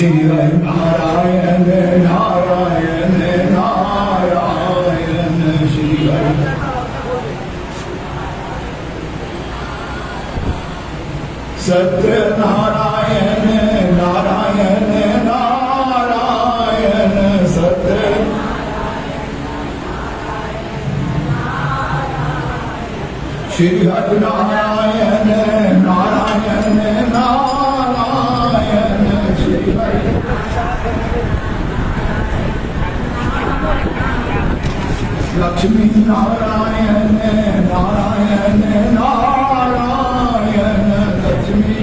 श्री हरि नारायण नारायण नारायण श्री हरि सत्य नारायण नारायण नारायण सत्य श्री हरि नारायण नारायण नारायण श्री हरि लक्ष्मी नारायण नारायण नारायण लक्ष्मी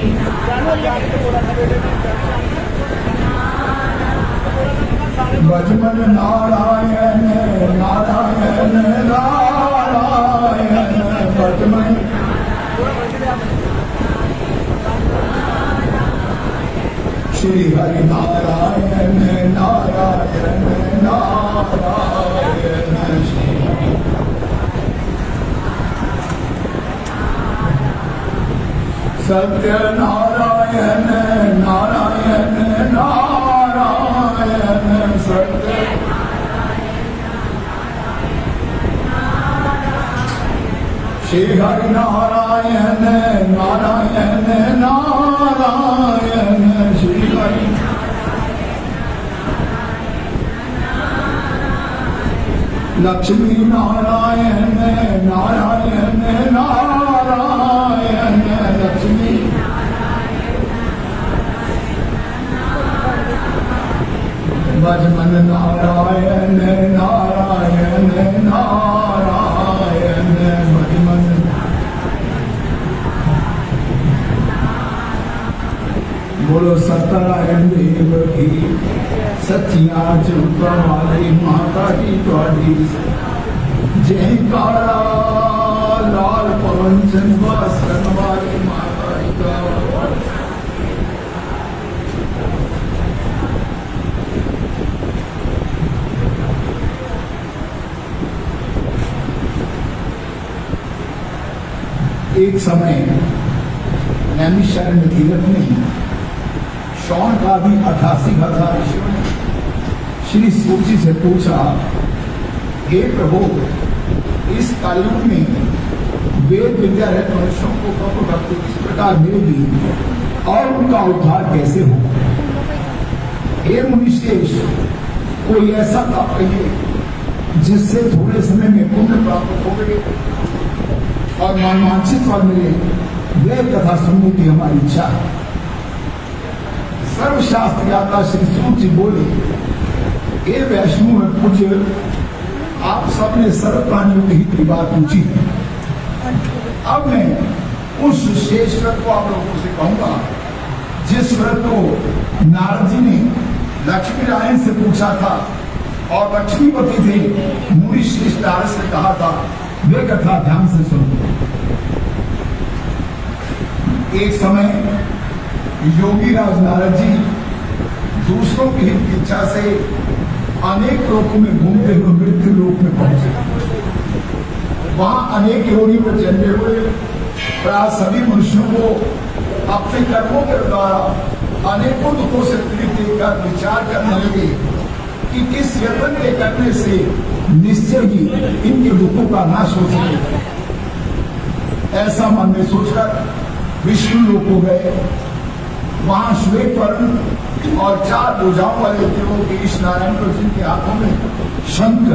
भजमन नारायण नारायण नारायण भजमन श्री हरि नारायण नारायण नारायण श्री सत्य नारायण नारायण नारायण सत्य श्री हरि नारायण नारायण नारायण श्री हरि लक्ष्मी नारायण नारायण नारायण लक्ष्मी भजमन नारायण नारायण नारायण भजमन बोलो सत्यनारायण देव की सचिया चुपा वाली माता की थोड़ी जयकारा लाल पवन चंद्र वाली माता का एक समय नैमिषारण्य तीर्थ में शौन का भी 88,000 ऋषियों ने श्री सूची से पूछा, हे प्रभु, इस कलयुग में वेद विद्या रहित मनुष्यों को प्रभु भक्ति किस प्रकार मिलेगी और उनका उद्धार कैसे होगा? हे मुनिश्रेष्ठ, कोई ऐसा काम कहिए जिससे थोड़े समय में पुण्य प्राप्त हो गए और मनवांछित फल मिले। वे कथा सुनने की हमारी इच्छा है। सर्वशास्त्र ज्ञाता श्री सूत जी बोले, हे वैष्णव पूज्य, आप सबने सर्व प्राणियों के हित की बात पूछी है। अब मैं उस शेष व्रत को आप लोगों से कहूंगा जिस व्रत को नारद जी ने लक्ष्मी नारायण से पूछा था और लक्ष्मीपति थे मुनि श्रेष्ठ नारद से कहा था। वे कथा ध्यान से सुनो। एक समय योगी राज नारद जी दूसरों की हित की इच्छा से अनेक लोकों में घूमते हुए मृत्यु लोक में पहुंचे। वहां अनेक योगी पर जन्मे हुए प्राय सभी मनुष्यों को अपने कर्मों के द्वारा अनेकों दुखों से पीड़ित देखकर विचार करने लगे कि किस यत्न के करने से निश्चय ही इनके दुखों का नाश हो सके। ऐसा मन में सोचकर विष्णु लोक हो गए। वहां श्वेत वर्ण और 4 भुजाओं वाले देवों के ईश नारायण को जिनके हाथों में शंख,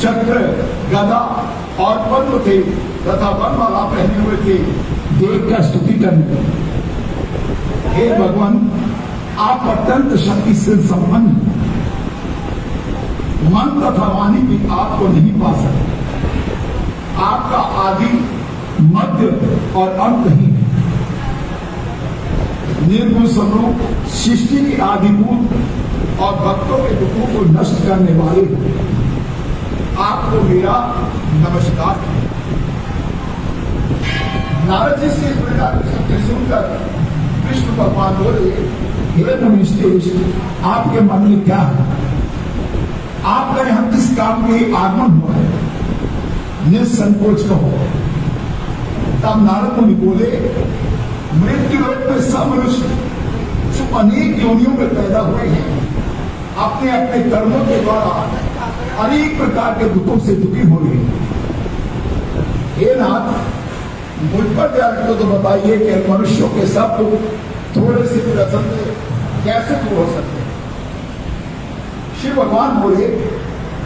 चक्र, गदा और पद्म थे तथा वनमाला पहने हुए थे, देखकर स्तुति करने लगे। हे भगवान, आप अत्यंत शक्ति से संपन्न, मन तथा वाणी भी आपको नहीं पा सकते। आपका आदि, मध्य और अंत ही निर्गुण स्वरूप, सृष्टि के आदिभूत और भक्तों के दुखों को नष्ट करने वाले आपको मेरा नमस्कार। नारद जी से इस प्रकार की स्तुति सुनकर विष्णु भगवान बोले, हे मुनिश्रेष्ठ, आपके मन में क्या है? आपका यहां किस काम के आगमन हुआ है? निसंकोच कहो। तब नारद मुनि बोले, मृत्यु लोक में सब मनुष्य सुख अनेक योनियों में पैदा हुए हैं, अपने अपने कर्मों के द्वारा अनेक प्रकार के दुखों से दुखी हुए हैं। हे नाथ, मुझ पर दया तो बताइए कि मनुष्यों के सब थोड़े से प्रसन्न कैसे दूर हो सकते हैं। शिव भगवान बोले,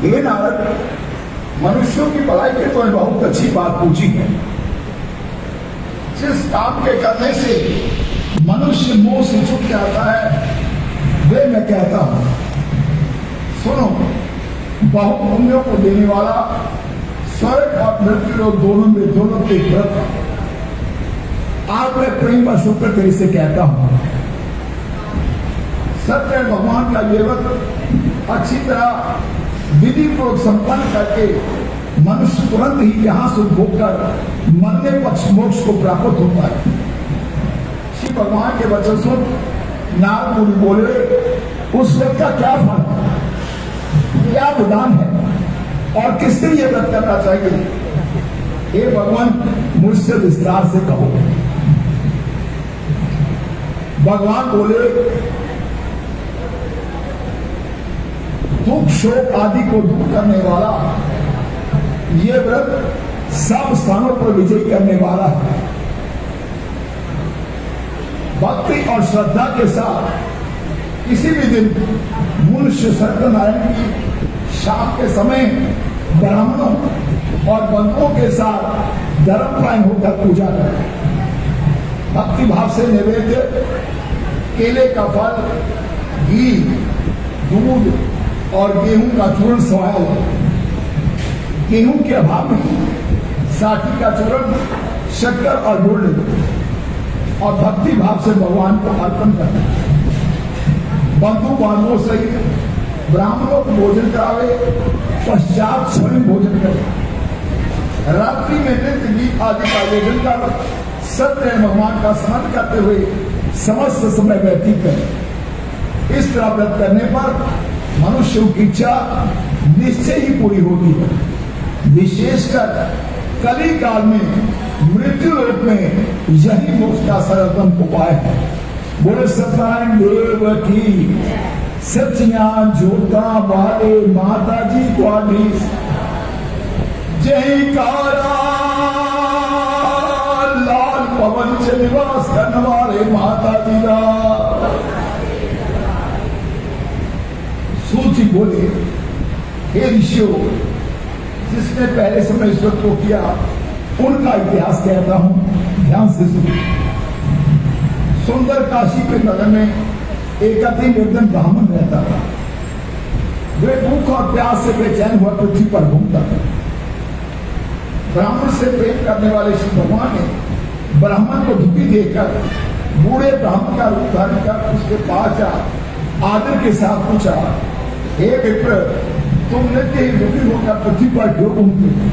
हे नारद, मनुष्यों की भलाई की तो बहुत अच्छी बात पूछी है। जिस काम के करने से मनुष्य मोह से छूट जाता है, वे मैं कहता हूं, सुनो, बहुत पुण्यों को देने वाला स्वर्ग और मृत्यु लोग दोनों के व्रत है। आप मैं प्रेम वश होकर तेरे से कहता हूं, सत्य भगवान का ये व्रत अच्छी तरह विधि पूर्वक संपन्न करके मनुष्य तुरंत ही यहां से भोग कर मरने पक्ष मोक्ष को प्राप्त होता है। श्री भगवान के वचन सुन नारद मुनि बोले, उस व्रत का क्या फल, क्या विधान है और किससे ये व्रत करना चाहिए? हे भगवान, मुझसे विस्तार से कहो। भगवान बोले, दुख शोक आदि को दूर करने वाला ये व्रत सब स्थानों पर विजय करने वाला है। भक्ति और श्रद्धा के साथ किसी भी दिन मनुष्य सत्यनारायण की शाम के समय ब्राह्मणों और बंधुओं के साथ धर्मपरायण होकर पूजा करें। भक्ति भाव से नैवेद्य केले का फल, घी, दूध और गेहूं का चूर्ण सवाया। गेहूं के अभाव में साठी का चूर्ण, शक्कर और गुड़ और भक्ति भाव से भगवान को अर्पण करना। बंधु बांधवों सहित ब्राह्मणों को भोजन करावे, पश्चात स्वयं भोजन करे। रात्रि में नृत्य गीत आदि का आयोजन कर सत्य भगवान का स्मरण करते हुए समस्त समय व्यतीत करें। इस तरह व्रत करने पर मनुष्य की इच्छा निश्चय ही पूरी होती है। विशेषकर कली काल में मृत्यु लोक में यही मोक्ष का सर्वोत्तम उपाय है। बोले सत्यनारायण देव की सचियां जोता वाले माता जी ग्वाली जयकारा, लाल पवन से निवास करने वाले माता जी का। सूची बोले, हे ऋषियों, जिसने पहले समय इस व्रत को किया उनका इतिहास कहता हूं, ध्यान से सुनो। सुंदर काशी के नगर में एक अति निर्धन ब्राह्मण रहता था। वे भूख और प्यास से बेचैन हुआ पृथ्वी पर घूमता था। ब्राह्मण से प्रेम करने वाले श्री भगवान ने ब्राह्मण को दुखी देखकर बूढ़े ब्राह्मण का रूप धारण कर उसके पास जा आदर के साथ पूछा, हे विप्र, तुम नित्य ही दुखी होकर पृथ्वी पर क्यों घूमते हो?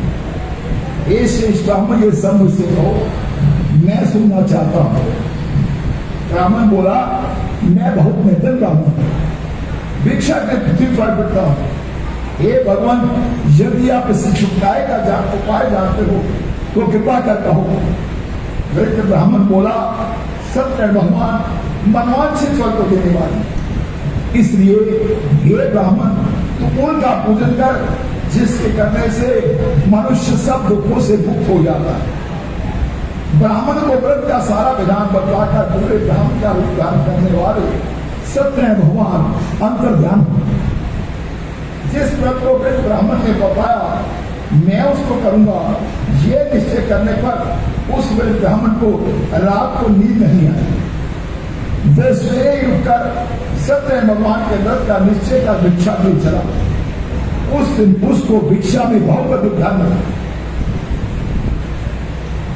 हे श्रेष्ठ ब्राह्मण, ये सब मुझसे कहो, मैं सुनना चाहता हूं। ब्राह्मण बोला, मैं बहुत निर्धन ब्राह्मण हूं, भिक्षा के पृथ्वी पर बिकता हूं। हे भगवान, यदि आप इसे छुटकारे का उपाय जानते हो तो कृपा कर कहो। वृद्ध ब्राह्मण बोला, सत्य भगवान मनवांछित फल को देने वाले, इसलिए हे ब्राह्मण, तू उनका पूजन कर जिसके करने से मनुष्य सब दुखों से मुक्त हो जाता है। ब्राह्मण को व्रत का सारा विधान बतलाकर पूरे ब्राह्मण का रूप धारण करने वाले सत्य भगवान अंतर्ध्यान हुए। जिस व्रत को वृद्ध ब्राह्मण ने बताया मैं उसको करूंगा, ये निश्चय करने पर उस वृद्ध ब्राह्मण को रात को नींद नहीं आई। वे सवेरे उठकर सत्य भगवान के व्रत का निश्चय का भिक्षा में चला। उस दिन उसको भिक्षा में बहुत अधिक धन मिला,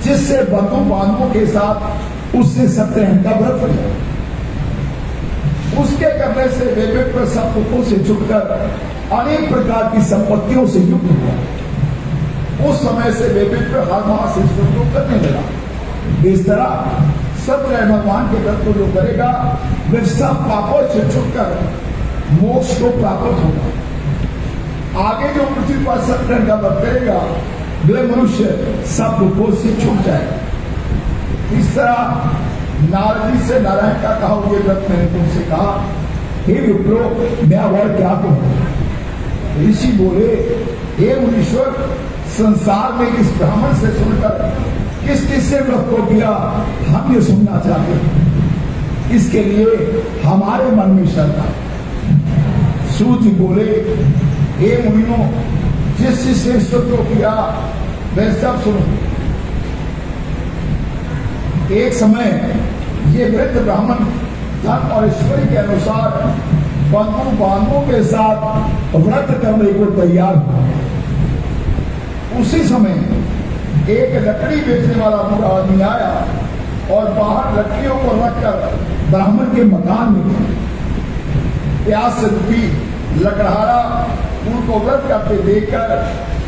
जिससे बंधु बांधवों के साथ उससे सत्य का व्रत किया। उसके करने से वे विप्र सब दुखों से छुटकर अनेक प्रकार की संपत्तियों से युक्त हुआ। उस समय से वे विप्र हर मास इस व्रत को करने लगा। इस तरह सत्य भगवान के व्रत को जो करेगा वे सब पापों से छुटकर मोक्ष को प्राप्त होगा। आगे जो पृथ्वी पर सत्य का व्रत करेगा वे मनुष्य सब दुखों से छूट जाएगा। इस तरह नारद जी से नारायण का कहा हुआ व्रत मैंने तुमसे कहा, हे विप्रो मैं वर क्या कहूं। ऋषि बोले, हे मुनीश्वर, संसार में इस ब्राह्मण से सुनकर किस किससे व्रत को किया हम ये सुनना चाहते हैं, इसके लिए हमारे मन में श्रद्धा। सूत जी बोले, हे मुनियों, जिस जिसने इस व्रत को किया वह सब सुनो। एक समय ये वृद्ध ब्राह्मण धन और ईश्वरी के अनुसार बंधु बांधवों के साथ व्रत करने को तैयार हुआ। उसी समय एक लकड़ी बेचने वाला बूढ़ा आदमी आया और बाहर लकड़ियों को रखकर ब्राह्मण के मकान में प्यास से दुखी लकड़हारा उनको व्रत करते देखकर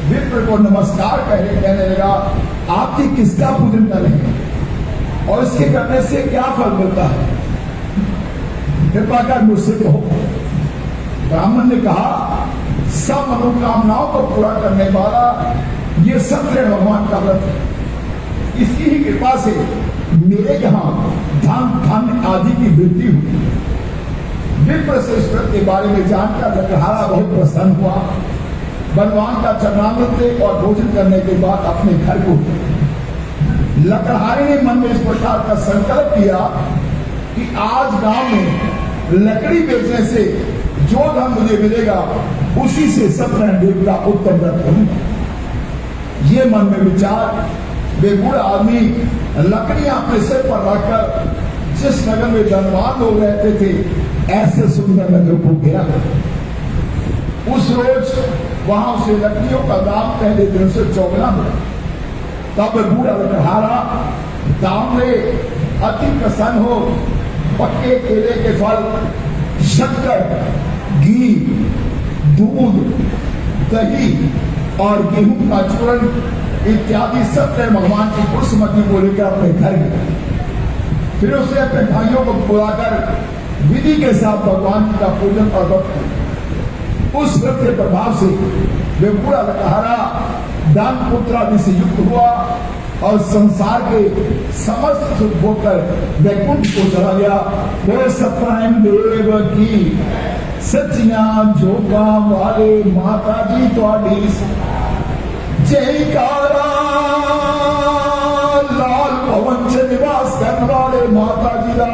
विप्र को नमस्कार कहने लगा, आपकी किसका पूजन करें और इसके करने से क्या फल मिलता है, कृपा कर मुझसे कहो। ब्राह्मण ने कहा, सब मनोकामनाओं को पूरा करने वाला ये सत्यनारायण भगवान का व्रत है। इसकी ही कृपा से मेरे यहाँ धन आदि की वृद्धि हुई। विप्र से इस व्रत के बारे में जानकर लकड़हारा बहुत प्रसन्न हुआ। भगवान का चरणामृत और भोजन करने के बाद अपने घर को लकड़हारे ने मन में इस प्रकार का संकल्प किया कि आज गांव में लकड़ी बेचने से जो धन मुझे मिलेगा उसी से सत्यनारायण देव का उत्तम व्रत करूंगा। ये मन में विचार वे बूढ़ा आदमी लकड़ियां अपने सिर पर रखकर जिस नगर में धनवान लोग रहते थे ऐसे सुंदर नगर को गया। उस रोज वहां उसे लकड़ियों का दाम पहले दिन से चौगुना मिला। तब बूढ़ा लकड़हारा दाम ले अति प्रसन्न हो पक्के केले के फल, शक्कर, घी, दूध, दही और गेहूं का चूर्ण इत्यादि सत्यनारायण भगवान की पुष्पमती को लेकर अपने घर गया। फिर उसने अपने भाइयों को बुलाकर विधि के साथ भगवान का पूजन और व्रत किया। उस व्रत के प्रभाव से वे बूढ़ा लकड़हारा दान पुत्र आदि से युक्त हुआ और संसार के समस्त सुख होकर वैकुंठ को चला गया। वो सत्यनारायण देव की सचिया जोगा वाले माता जी थोड़ी जयकारा, लाल भवन से निवास करने वाले माता जी का।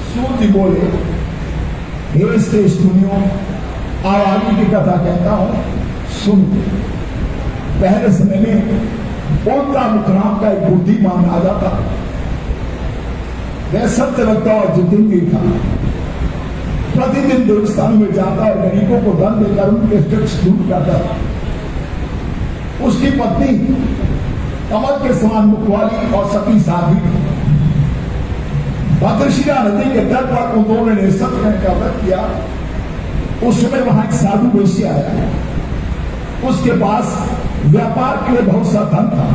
सूत बोले, हे श्रेष्ठ मुनियों, आवागी की कथा कहता हूं, सुन। पहले समय में ओंकार नाम का एक बुद्धिमान राजा था। वह सत्यवक्ता और जितेंद्र था। प्रतिदिन देवस्थानों में जाता और गरीबों को धन देकर उनके कष्ट दूर करता था। उसकी पत्नी कमल के समान मुख वाली और सती साध्वी थी। भद्रशिला नदी के तट पर उन दोनों ने सत्यनारायण का व्रत किया। उस समय वहां एक साधु वैश्य आया। उसके पास व्यापार के लिए बहुत सा धन था।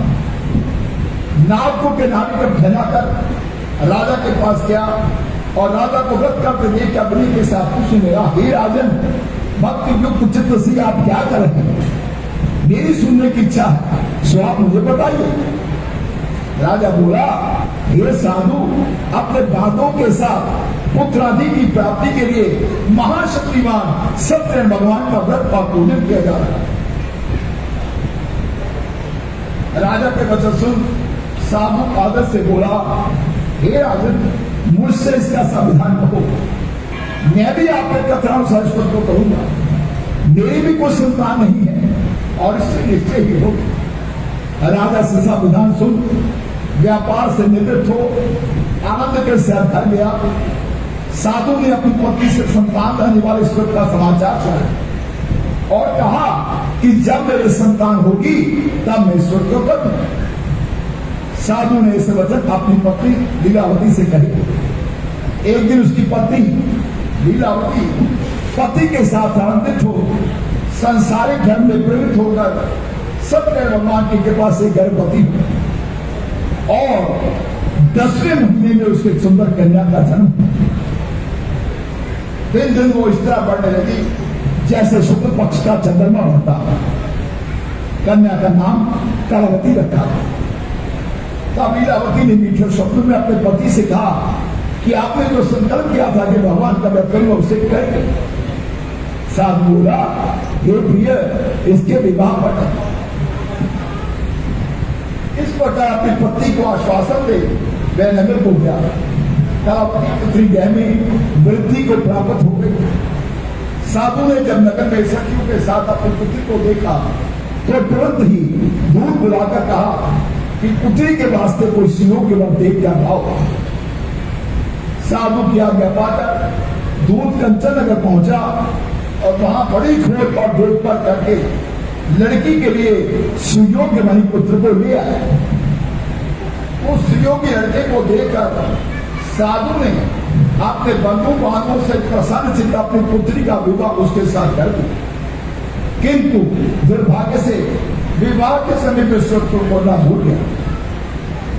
नाव को किनारे पर फैलाकर राजा के पास गया और राजा को व्रत करते देख अपने के साथ पूछने लगा, हे राजन, भक्ति युक्त चित्त से आप क्या कर रहे हैं? मेरी सुनने की इच्छा है, सो आप मुझे बताइए। राजा बोला, हे साधु, अपने बातों के साथ पुत्र आदि की प्राप्ति के लिए महाशक्तिमान सत्यनारायण भगवान का व्रत और पूजन किया जा रहा है। राजा के वचन सुन साधु आदर से बोला, हे राजन, मुझसे इसका संविधान कहो, मैं भी आपके कथनानुसार इस को करूंगा। मेरी भी कोई संतान नहीं है और इससे निश्चय ही होगी। राजा से संविधान सुन व्यापार से निवृत्त हो आनंद के साथ घर गया। साधु ने अपनी पत्नी से संतान रहने वाले ईश्वर का समाचार सुना और कहा कि जब मेरे संतान होगी तब मैं ईश्वर को कर दूंगा। साधु ने इस वचन अपनी पत्नी लीलावती से कही। एक दिन उसकी पत्नी लीलावती पति के साथ आनंदित हो संसारिक धर्म में प्रेरित होकर सत्यनारायण भगवान की कृपा से गर्भवती और 10वें महीने में उसके सुंदर कन्या का जन्म। दिन दिन वो इस तरह बढ़ने लगी जैसे शुक्ल पक्ष का चंद्रमा बढ़ता। कन्या का नाम कलावती रखा। तब लीलावती ने मीठे शब्दों में अपने पति से कहा कि आपने जो संकल्प किया था कि भगवान का मैं करूंगा उसे करेंगे। साधु बोला, हे प्रिय, इसके विवाह पर इस प्रकार अपनी पत्नी को आश्वासन दे वह नगर को गया। तब अपनी पुत्री गहमी वृद्धि को प्राप्त हो गई। साधु ने जब नगर में सखियों के साथ अपनी पुत्री को देखा तो तुरंत ही दूध बुलाकर कहा कि पुत्री के वास्ते कोई सुयोग के बाद देख क्या भाव। साधु की आज्ञा पाकर दूध कंचन नगर पहुंचा और वहां बड़ी खोज और देखभाल करके लड़की के लिए सुयोग्य वही पुत्र को ले आया। उस सुयोग्य लड़के को देखकर साधु ने अपने बंधु बांधवों से प्रसन्न चित्त अपनी पुत्री का विवाह उसके साथ कर दिया। किंतु दुर्भाग्य से विवाह के समय में शत्रु बोलना भूल गया।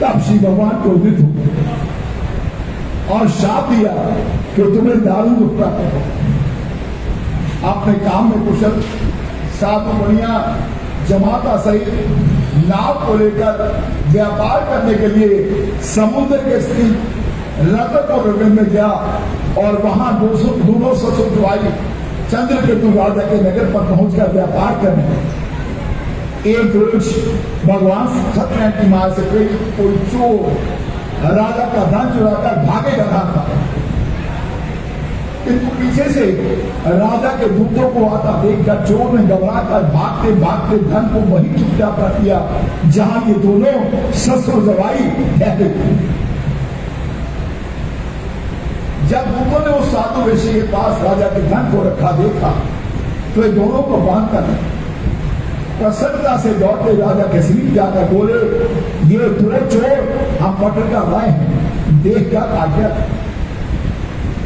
तब श्री भगवान क्रोधित हो गए और शाप दिया कि तुम्हें दारुण दुख प्राप्त हो। अपने काम में कुशल साधु बढ़िया जमाता सहित नाव को लेकर व्यापार करने के लिए समुद्र के स्थित रतनपुर में गया और वहां दोनों ससुर जुआई चंद्रकेतु राजा के नगर पर पहुंचकर व्यापार करने। एक रोज भगवान सत्यनारायण की मां से प्रेरित कोई चोर राजा का धन चुराकर भागे जा रहा था, किंतु पीछे से राजा के दूतों को आता देखकर चोर ने घबराकर भागते भागते धन को वही चुपचाप रख दिया जहां ये दोनों ससुर जवाई रहते थे। जब दूतों ने उस साधु ऋषि के पास राजा के धन को रखा देखा तो ये दोनों को बांधकर प्रसन्नता से दौड़ते राजा के समीप जाकर बोले, ये दो चोर हम पकड़ कर लाए हैं, देख कर आज्ञा।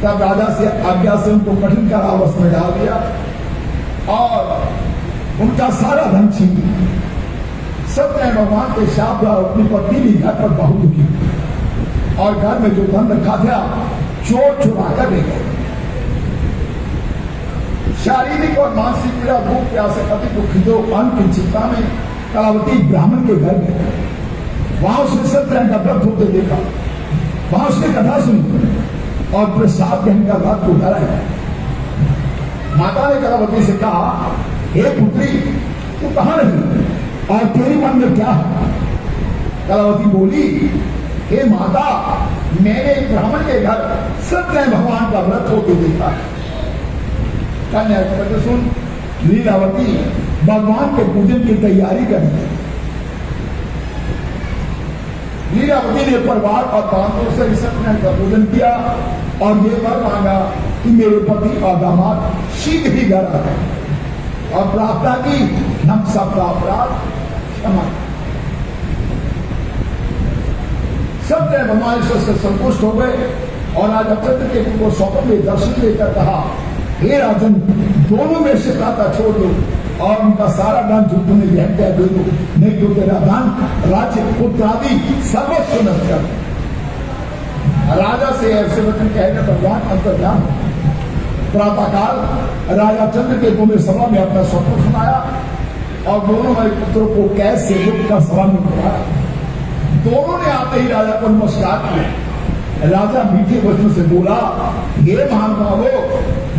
तब राजा से आज्ञा से उनको कठिन कारावास में डाल दिया और उनका सारा धन छीन लिया। सत्यनारायण भगवान के शाप द्वारा अपनी पत्नी भी घर पर बहुत दुखी और घर में जो धन रखा था चोर चुरा कर ले गए। शारीरिक और मानसिक पीड़ा भूख प्यासे पति को खिदो अन्न की चिंता में कलावती ब्राह्मण के घर गए। वहां उसने सत्यनारायण का व्रत होते देखा, वहां उसने कथा सुनी और प्रसाद ग्रहण कर रात को घर आया। माता ने कलावती से कहा, हे पुत्री, तू कहां रही और तेरे मन में क्या है? कलावती बोली, हे माता, मैंने एक ब्राह्मण के घर सत्यनारायण भगवान का व्रत होते देखा। कन्या कहते सुन, लीलावती भगवान के पूजन की तैयारी करनी। लीलावती ने परिवार और बांधवों से सत्यनारायण का पूजन किया और ये वर मांगा कि मेरे पति और दामाद शीघ्र ही घर आ गए और प्रार्थना की हम सबका अपराध क्षमा। सत्यनारायण भगवान ईश्वर से संतुष्ट हो गए और राजा चंद्रकेतु को स्वप्न में दर्शन देकर कहा, हे राजन, दोनों में से प्राता छोड़ दो और उनका सारा दान जो तुम्हें ग्रहण किया दे दो, नहीं तो तेरा दान राज्य पुत्र आदि सर्वस्व नष्ट कर। राजा से ऐसे वचन कहने भगवान अंतर्ध्यान। प्रातःकाल राजा चंद्रकेतु ने सभा में अपना स्वप्न सुनाया और दोनों भाई पुत्रों को कैद से मुक्त कर सभा में बुलाया। दोनों ने आते ही राजा को नमस्कार किया। राजा मीठे वचन से बोला, हे महानुभावो,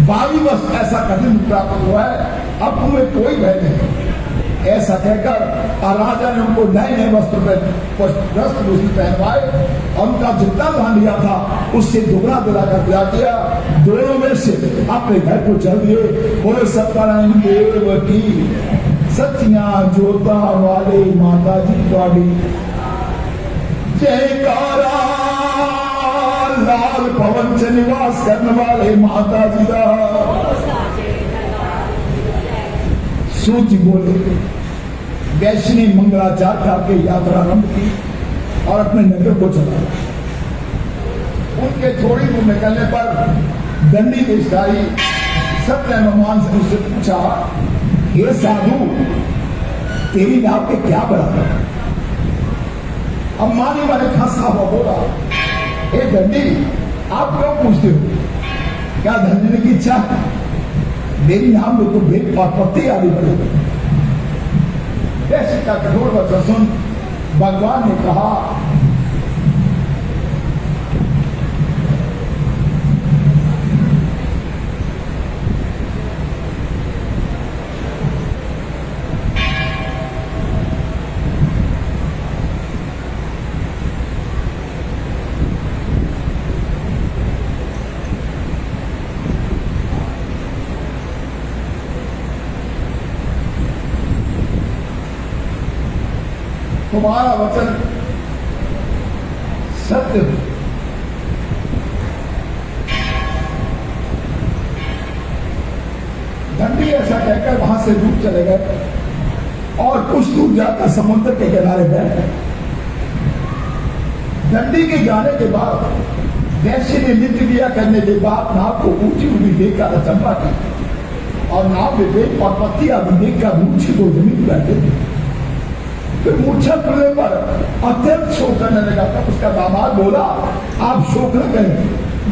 22 वर्ष ऐसा कठिन प्राप्त हुआ है, अब तुम्हें कोई भय नहीं। ऐसा कहकर राजा ने उनको नए नए वस्त्र पहनवाए और उनका जितना धान लिया था उससे दुगना दिलाकर दिला दिया। दोनों में से अपने घर को चल दिए। बोले सत्यनारायण देव की सचिया जोता वाले माता जी वाली जयकारा, लाल भवन से निवास करने वाले माता जी का। सूची बोले, वैष्णवी मंगलाचार करके यात्रा आरंभ की और अपने नगर को चला। उनके थोड़ी दूर निकलने पर दंडी देशधारी सत्यनारायण भगवान से उससे पूछा, हे साधु, तेरी नाव के क्या बराबर? अब माने माने खासा हुआ बोला, हे दंडी, आप क्यों पूछते हो? क्या धन की इच्छा? मेरी नाम में तो भेद और पत्ते आदि बने। का कठोर वचन सुन भगवान ने कहा, तुम्हारा वचन सत्य है। दंडी ऐसा कहकर वहां से दूर चले गए और कुछ दूर जाकर समुद्र के किनारे बैठ गए। दंडी के जाने के बाद वैश्य ने नृत्य क्रिया करने के बाद नाव को ऊंची हुई देखकर अचंभा की और नाव में देख और पत्ती आदि देखकर मूर्छित को जमीन बैठे थे। फिर मूर्छा खुलने पर अत्यंत शोक करने लगा। तब उसका दामाद बोला, आप शोक न करें,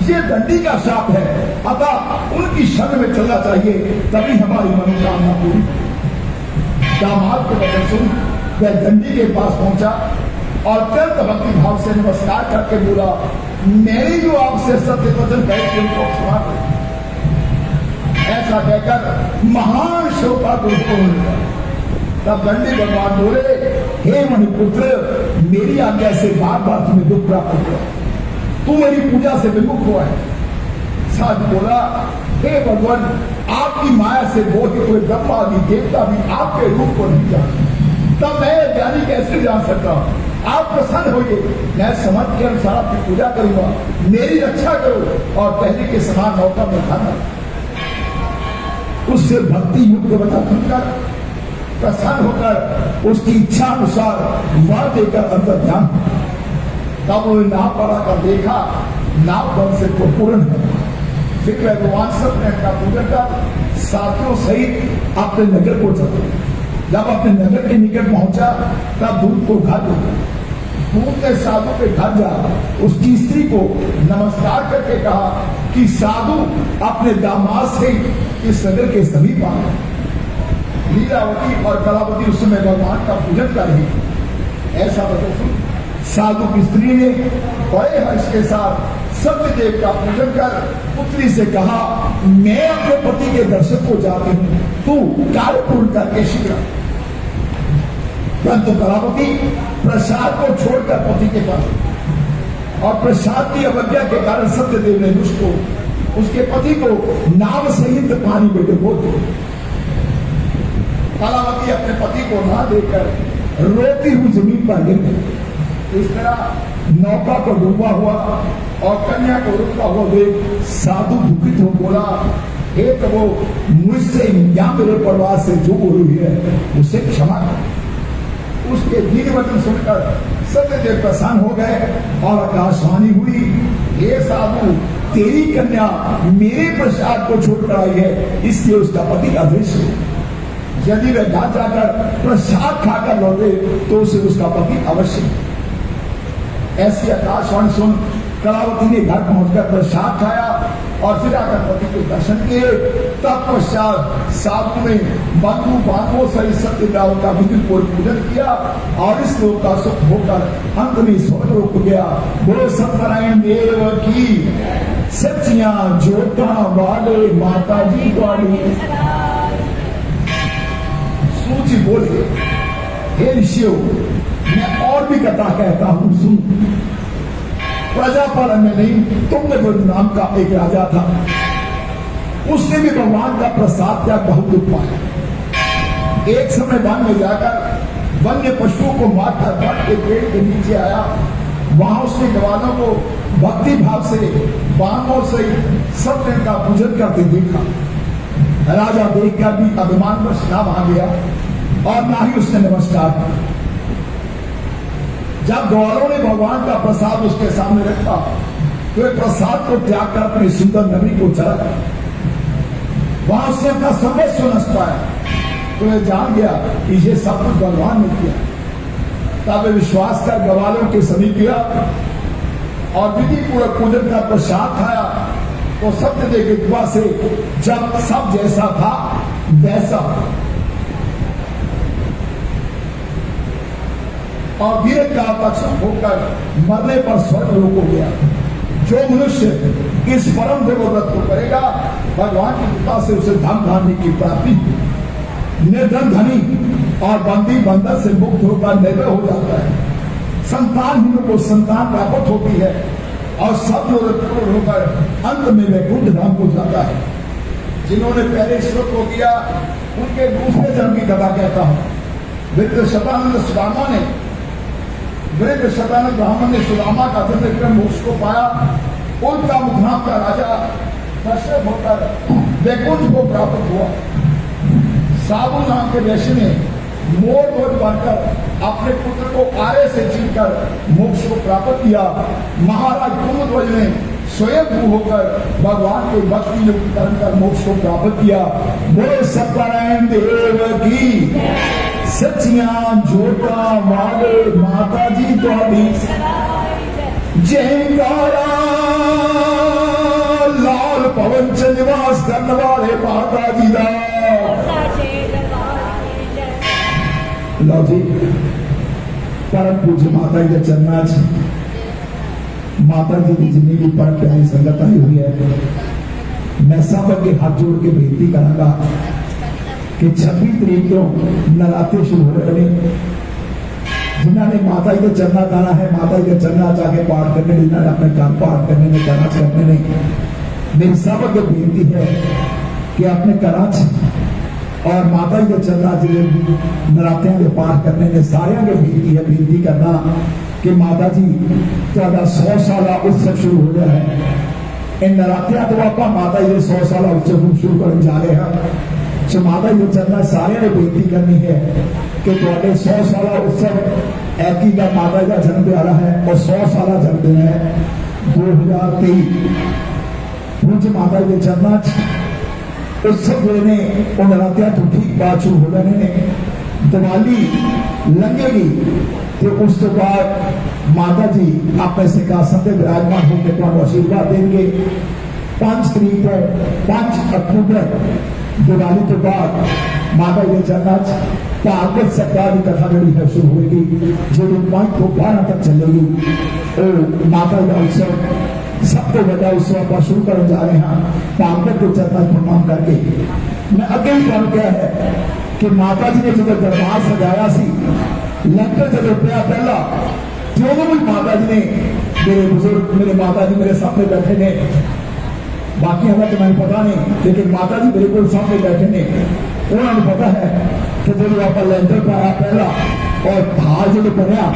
ये दंडी का शाप है, अतः उनकी शरण में चलना चाहिए, तभी हमारी मनोकामना पूरी। दामाद के वचन सुन वह दंडी के पास पहुंचा और अत्यंत भक्ति भाव से नमस्कार करके बोला, मैंने जो आपसे सत्य वचन कहे थे उनको क्षमा करें। ऐसा कहकर महान शोकाकुल तब दंडी भगवान बोले, हे मणिपुत्र, मेरी आज्ञा से बार बार तुम्हें दुख प्राप्त हुआ, तू मेरी पूजा से विमुख हुआ है। साधु बोला, हे भगवान, आपकी माया से मोहित हुए ब्रह्मा आदि देवता भी आपके रूप को नहीं जानते, तब मैं ज्ञानी कैसे जान सकता हूं? आप प्रसन्न होइए, मैं समझ के अनुसार आपकी पूजा करूंगा, मेरी रक्षा करो और पहले के समान मौका में खाना। उससे भक्ति युक्त वचन सुनकर प्रसन्न होकर उसकी इच्छा अनुसार वर देकर अंदर ध्यान। तब उन्होंने नाव पर आकर देखा, नाव बल से पूर्ण है। फिर वह भगवान सत्यनारायण का पूजन कर साथियों सहित अपने नगर को चला। जब अपने नगर के निकट पहुंचा तब दूत को घर दिया। दूत ने साधु के घर जा उसकी स्त्री को नमस्कार करके कहा कि साधु अपने दामाद से इस नगर के समीप आ गए। लीलावती और कलावती उस समय भगवान का पूजन कर रही। ऐसा बता साधु की स्त्री ने बड़े हर्ष के साथ सत्यदेव का पूजन कर पुत्री से कहा, मैं अपने पति के दर्शन को जाती हूँ, तू कार्य पूर्ण करके शीघ्र। परंतु कलावती प्रसाद को छोड़कर पति के पास और प्रसाद की अवज्ञा के कारण सत्यदेव ने उसको उसके पति को नाव सहित पानी में डुबो दिया। कलावती अपने पति को ना देकर रोती हुई जमीन पर गिर गई। इस तरह नौका को डूबा हुआ और कन्या को रुकता हुआ देख साधु दुखित हो बोला, हे प्रभु, मुझसे या मेरे परिवार से जो हुई है उसे क्षमा कर। उसके दीन वचन सुनकर सत्यदेव प्रसन्न हो गए और आकाशवाणी हुई, हे साधु, तेरी कन्या मेरे प्रसाद को छोड़कर आई है, इसलिए उसका पति अदृश्य है। यदि वह घर जाकर प्रसाद खाकर लौटे तो उसे उसका पति अवश्य। ऐसी आकाशवाणी सुन कलावती ने घर पहुंचकर प्रसाद खाया और फिर आकर पति के दर्शन किए। तब पश्चात साधु ने बंधु बांधवों सहित सत्यदेव का विधि पूर्वक पूजन किया और इस लोक का सुख होकर अंत में स्वर्गलोक को गया। बोलो सत्यनारायण देव की सच्चियां जोता वाले माता जी वाली। सूची बोले, हे ऋषियों, मैं और भी कथा कहता हूं, सुन। प्रजापालन में नहीं, तुंगभद्र नाम का एक राजा था। उसने भी भगवान का प्रसाद त्याग बहुत दुख पाया। एक समय वन में जाकर वन्य पशुओं को मारकर बट के पेड़ के नीचे आया। वहां उसने ग्वालों को भक्ति भाव से बाणों से सत्य का पूजन करते देखा। राजा देखकर भी अभिमान पर स्नान आ गया और ना ही उसने नमस्कार किया। जब ग्वालों ने भगवान का प्रसाद उसके सामने रखा तो वे प्रसाद को त्याग कर अपनी सुंदर नगरी को चला गया। वहां उसने अपना सर्वस्व नष्ट पाया तो वह जान गया कि ये सब कुछ भगवान ने किया। तब वे विश्वास कर ग्वालों के समीप गया और विधि पूर्वक पूजन का प्रसाद खाया तो सत्यदेव की कृपा से जब सब जैसा था वैसा। और वीर का पक्ष होकर मरने पर स्वर्ग लोक हो गया। जो मनुष्य इस परम देवव्रत को करेगा, भगवान की कृपा से उसे धन धान्य की प्राप्ति, निर्धन धनी और बंदी बंधन से मुक्त होकर निर्भय हो जाता है। संतानहीनों को संतान प्राप्त होती है और सब लोग पूर्ण होकर अंत में वैकुंठ धाम को जाता है। जिन्होंने पहले श्लोक को दिया उनके दूसरे जन्म की कथा कहता हूं। वृद्ध शतानंद सुदामा ने, वृद्ध शतानंद ब्राह्मण ने सुदामा का जन्म कर मोक्ष को पाया। उनका मुखनाम का राजा दशरथ होकर वैकुंठ को प्राप्त हुआ। साबु नाम के वैश्य ने मोर ध्वज बनकर अपने पुत्र को आरे से जीतकर मोक्ष को प्राप्त किया। महाराज कुंभध्वज ने स्वयं भू होकर भगवान के भक्ति युक्त कर्म कर मोक्ष को प्राप्त किया। बोले सत्यनारायण देव की सचियां जोटा वाले माता जी द्वारी जयकारा लाल पवन च निवास करने वाले माता जी दा। लो जी, परम पूज्य माता जी के चरणा च माता जी की जिन्नी भी परम प्यारी संगत आई हुई है, मैं सब अगे हाथ जोड़ के बेनती करांगा कि 26 तरीक को नराते शुरू हो रहे हैं। जिन्होंने माता जी के चरणा गाना है, माता जी के चरणा जाके पाठ करने, जिन्होंने अपने घर पाठ करने ने, चरणा करने ने, मेरी सब अगे बेनती है कि अपने घर और माता जी के चरणा जिन्हें नरात्या के पाठ करने ने, सारे के बेनती है, बेनती करना कि माता जी तुहाडा 100 साल उत्सव शुरू हो गया है। इन नरात्या तो आप माता जी के 100 साल उत्सव शुरू करने जा रहे हैं। सो माता जी के चरणा सारे ने बेनती करनी है कि तुहाडे 100 साल उत्सव ऐकी का माता जी का जन्म दिहाड़ा है और 100 साल जन्मदिन है 2023। पूज्य माता जी के चरणा उत्सव जो ने नरात्या तो ठीक बाद शुरू हो जाने ने, दिवाली लंघेगी तो उस तो बाद माता जी अपने सिंहासन से विराजमान होकर तुहानू आशीर्वाद देंगे। 5 तरीक को 5 अक्टूबर दिवाली तो बाद माता जी के चरणा भागवत सप्ताह की कथा जी है शुरू होगी, जो 5 को 12 तक चलेगी। और माता जी का उत्सव सब तो बड़ा उत्सव आप शुरू करने जा रहे हैं। भागवत के चरण प्रणाम करके मैं अगे भी कहा क्या है कि माता जी ने जो दरबार सजाया सी, लंगर जो पिया पहला, जो भी माता जी ने, मेरे बुजुर्ग, मेरे माता जी मेरे सामने बैठे ने, बाकी हमें तो मैंने पता नहीं, लेकिन माता जी मेरे को सामने बैठे ने, उन्होंने पता है कि जो आप लंगर पाया पहला और हार जो बनया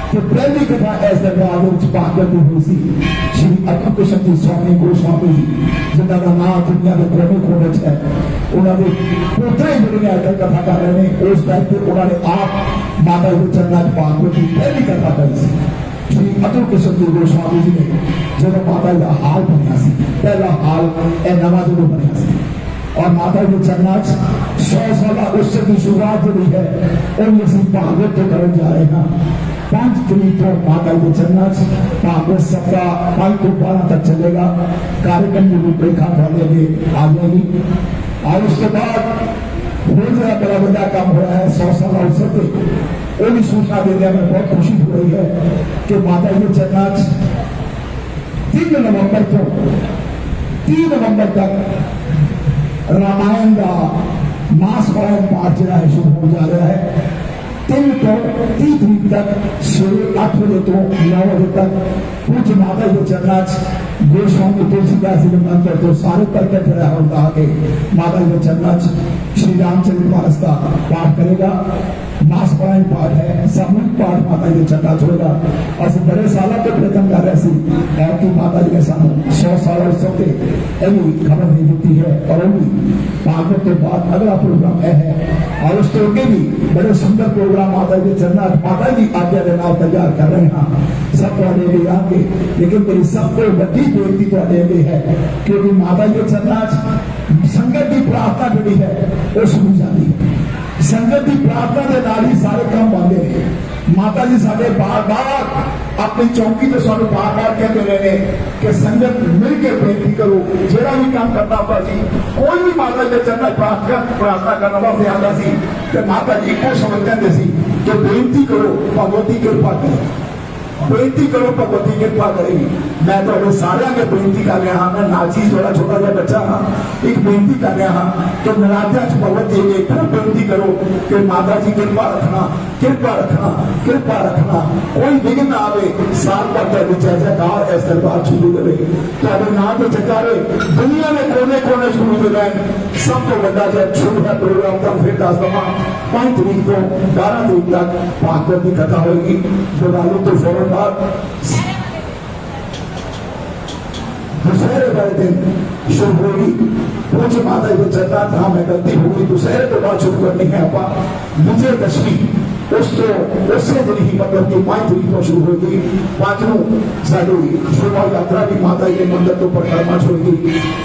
तो पहली कथा इस दरबार भागवत की हुई सी। श्री अतुल कृष्ण जी स्वामी गोस्वामी जी, जिन्हों का नाम दुनिया के कोने कोने च है, उन्होंने पोतरे जुड़े अटल कथा कर रहे हैं। उस टाइम पर उन्होंने आप माता जी के चरणा भागवत की पहली कथा करी सी। श्री अतुल कृष्ण जी गोस्वामी जी ने जो माता जी का हाल बनया सी, पहला हाल नवा जो बनया सी, और माता जी के चरणा 100 साल उत्सव की शुरुआत जो है उन्हें असं भागवत तो करने जा रहे हैं। 5 तरीक को माता जी के चरणा भागवत सप्ताह 5 को 12 तक चलेगा। कार्यक्रम की रूपरेखा वाले आ जाएगी और उसके बाद बहुत ज्यादा बड़ा बड़ा काम हो रहा है 100 साल उत्सव पे। वो भी सूचना देने में बहुत खुशी हो रही है कि माता जी के चरणा 3 नवंबर को 3 नवंबर तक रामायण का मास पारायण पाठ जो है शुरू हो जा रहा है। 3 तो 30 तरीक तक सुबह 8 बजे तो 9 बजे तक पूज्य माता जी के चरणा गोस्वामी तुलसीदास जी मंत्र तो सारे प्रकट होगा आगे माता जी के चरणा श्री रामचंद्र मानस का पाठ करेगा। मास पारायण पाठ है, सामूहिक पाठ माता जी के चरणा होगा। और बड़े साल के प्रयत्न कर रहे थे कि माता जी ने सानू 100 साल उत्सव के खबर नहीं दी है और भागवत के बाद अगला प्रोग्राम है और उसके आगे भी बड़े सुंदर प्रोग्राम माता जी के चरणा माता जी आज्ञा के नाम तैयार कर रहे हैं। सब थोड़े आगे, लेकिन मेरी सबको बड़ी बेनती थोड़े अगे है क्योंकि माता जी के चरणा संगत की प्रार्थना जी है वो सुनी जाती है। संगत की प्रार्थना के नाल ही सारे काम बनते हैं। माता जी साढ़े बार बार अपनी चौकी तो सानू बार बार कहते रहे कि संगत मिलकर बेनती करो, जेड़ा भी काम करना होगा जी, कोई भी माता जी के चरणा प्रार्थना करना वास्ते आता सी, माता जी एक शब्द कहते सी कि बेनती करो भगवती कृपा करे, बेनती करो भगवती कृपा करेगी। मैं तो सारे अगे बेनती कर रहा हाँ, मैं नाची थोड़ा छोटा जहा बच्चा हाँ, एक बेनती कर रहा हाँ कि नरात्या भगवती एक फिर बेनती करो कि माता जी कृपा रखना, कृपा रखना, कृपा रखना, कोई विघ्न ना आवे, साल भर तेरी जय जयकार इस दरबार शुरू करे, तेरे नाम के जयकारे दुनिया में कोने कोने शुरू हो रहे। सब तो बड़ा जो छोटा प्रोग्राम था फिर दस दफा 5 तरीक को 12 तरीक तक भागवत की कथा होगी। दिवाली तो फौरन बाद दुसहरे वाले दिन शुरू होगी। पूज्य माता जी चलता था मैं गलती होगी दुसहरे तो बाद शुरू करनी है आप विजयदशमी उससे दिन ही मतलब कि 5 तरीक को शुरू होगी। 5 साड़ी शोभा यात्रा की माता जी के मंदिर तो परिक्रमा होगी।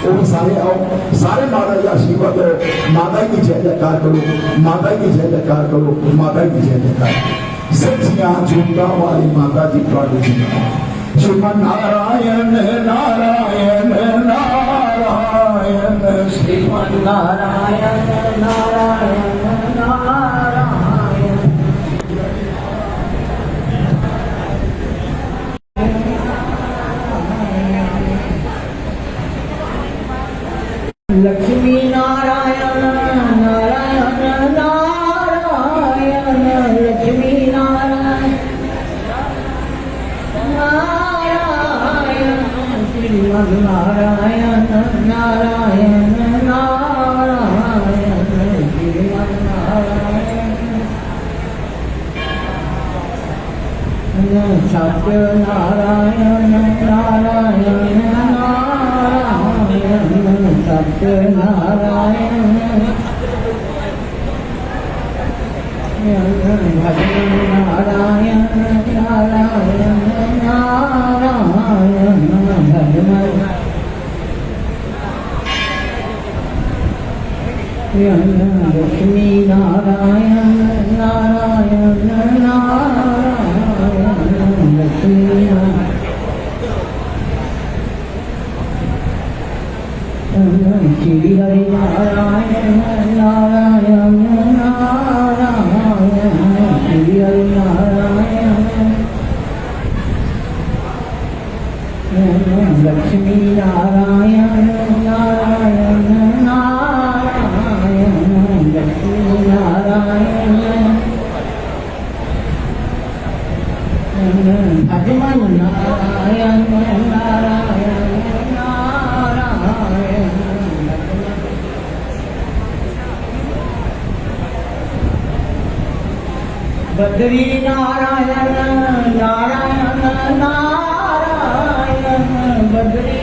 वो भी सारे आओ, सारे माता जी आशीर्वाद करो, माता की जय जयकार करो, माता की जय जयकार करो, माता की जय जयकार। सच्चियां झूठा वाली माता जी प्राणी जी श्रीमन नारायण नारायण नारायण श्रीमन नारायण नारायण नारायण लक्ष्मी नारायण नारायण नारायण लक्ष्मी नारायण नारायण श्रीमन नारायण नारायण नारायण श्रीमन नारायण सत्य नारायण नारायण नारायण सत्य नारायण भजन नारायण नारायण नारायण भजन लक्ष्मी नारायण नारायण नारायण लक्ष्मी श्री हरि नारायण नारायण नारायण श्री हरि नारायण लक्ष्मी नारायण नारायण नारायण लक्ष्मी नारायण भगवान नारायण नारायण बद्री नारायण नारायण नारायण बद्री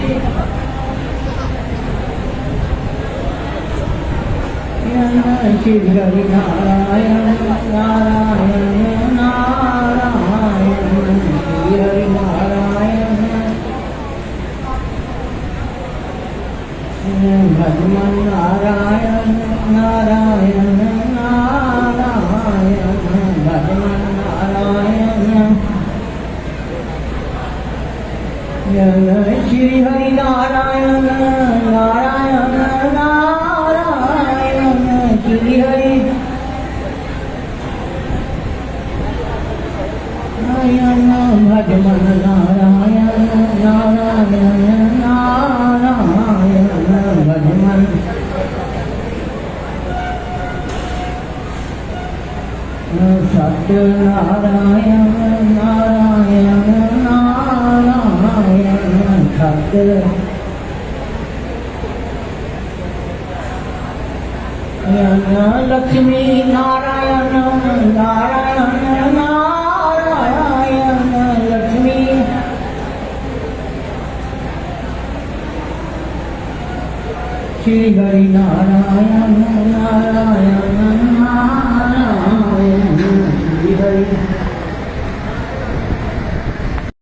श्री हरि नारायण नारायण नारायण श्री हरि नारायण भगवान नारायण नारायण नारायण भगवान नारायण श्री हरि नारायण नारायण नारायण श्री हरि नारायण भगवान नारायण नारायण नारायण भगवान सत्य नारायण नारायण नारायण सत्य लक्ष्मी नारायण नारायण नारायण लक्ष्मी श्री हरि नारायण